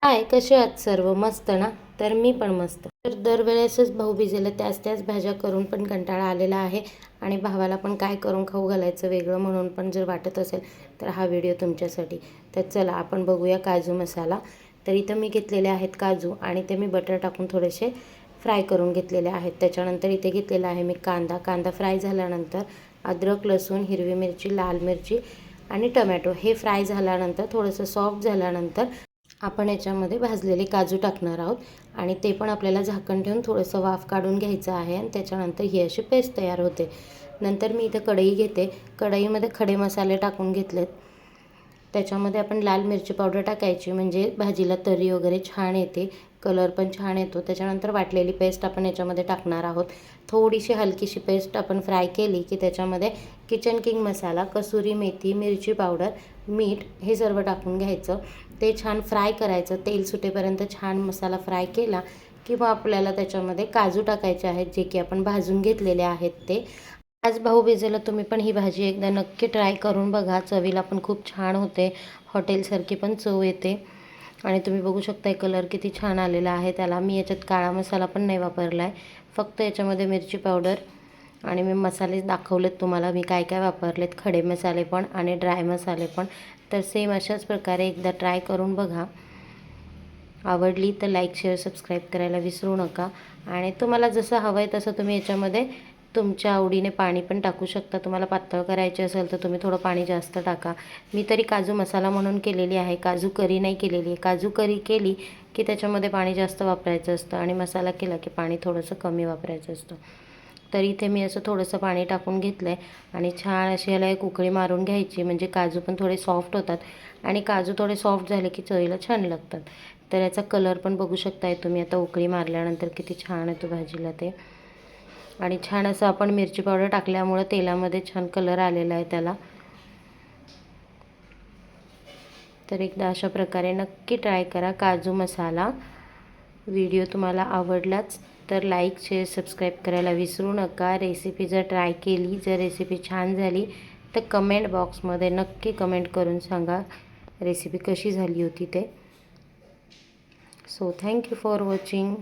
हाय, कसे आहात सर्व? मस्त ना? तर मी पण मस्त. तर दरवेळेसच भाऊबीजेला त्याच भाज्या करून पण कंटाळा आलेला आहे आणि भावाला पण काय करून खाऊ घालायचं वेगळं म्हणून पण जर वाटत असेल तर हा व्हिडिओ तुमच्यासाठी. तर चला आपण बघूया काजू मसाला. तर इथं मी घेतलेले आहेत काजू आणि ते मी बटर टाकून थोडेसे फ्राय करून घेतलेले आहेत. त्याच्यानंतर इथे घेतलेला आहे मी कांदा फ्राय झाल्यानंतर अद्रक, लसूण, हिरवी मिरची, लाल मिरची आणि टमॅटो हे फ्राय झाल्यानंतर थोडंसं सॉफ्ट झाल्यानंतर आपण याच्यामध्ये भाजलेले काजू टाकणार आहोत आणि ते पण आपल्याला झाकण ठेवून थोडंसं वाफ काढून घ्यायचं आहे आणि त्याच्यानंतर ही अशी पेस्ट तयार होते. नंतर मी इथं कढई घेते. कढईमध्ये खडे मसाले टाकून घेतलेत. त्याच्यामध्ये आपण लाल मिरची पावडर टाकायची म्हणजे भाजीला तरी वगैरे छान येते, कलर पण छान येतो. त्याच्यानंतर वाटलेली पेस्ट आपण याच्यामध्ये टाकणार आहोत. थोडीशी हलकीशी पेस्ट आपण फ्राय केली की त्याच्यामध्ये किचन किंग मसाला, कसुरी मेथी, मिरची पावडर, मीठ हे सर्व टाकून घ्यायचं. ते छान फ्राय करायचं. तेल सुटेपर्यंत छान मसाला फ्राय केला किंवा आपल्याला त्याच्यामध्ये काजू टाकायचे आहेत जे की आपण भाजून घेतलेले आहेत ते. आज भाऊबीजेला तुम्ही पण ही भाजी एकदा नक्की ट्राय करून बघा. चवीला पण खूप छान होते, हॉटेलसारखी पण चव येते. आणि तुम्ही बघू शकता कलर किती छान आलेला आहे त्याला. मी याच्यात काळा मसाला पण नाही वापरला आहे, फक्त याच्यामध्ये मिरची पावडर आणि मी मसाले दाखवलेत तुम्हाला मी काय काय वापरलेत, खडे मसाले पण आणि ड्राय मसाले पण. तर सेम अशाच प्रकारे एकदा ट्राय करून बघा. आवडली तर लाईक, शेअर, सबस्क्राईब करायला विसरू नका. आणि तुम्हाला जसं हवं आहे तसं तुम्ही याच्यामध्ये तुमच्या आवडीने पाणी पण टाकू शकता. तुम्हाला पातळ करायचे असेल तर तुम्ही थोडं पाणी जास्त टाका. मी तरी काजू मसाला म्हणून केलेली आहे, काजू करी नाही केलेली आहे. काजू करी केली की त्याच्यामध्ये पाणी जास्त वापरायचं असतं आणि मसाला केला की पाणी थोडंसं कमी वापरायचं असतं. तर इथे मी असं थोडंसं पाणी टाकून घेतलं आहे आणि छान अशी ह्याला एक उकळी मारून घ्यायची म्हणजे काजू पण थोडे सॉफ्ट होतात आणि काजू थोडे सॉफ्ट झाले की चवीला छान लागतात. तर याचा कलर पण बघू शकताय तुम्ही आता उकळी मारल्यानंतर किती छान येतो भाजीला ते. आणि छान असं आपण मिरची पावडर टाकल्यामुळं तेलामध्ये छान कलर आलेला आहे त्याला. तर एकदा अशा प्रकारे नक्की ट्राय करा काजू मसाला. व्हिडिओ तुम्हाला आवडलाच तर लाईक, शेअर, सबस्क्राईब करायला विसरू नका. रेसिपी जर ट्राय केली, जर रेसिपी छान झाली तर कमेंट बॉक्समध्ये नक्की कमेंट करून सांगा रेसिपी कशी झाली होती ते. So thank you for watching.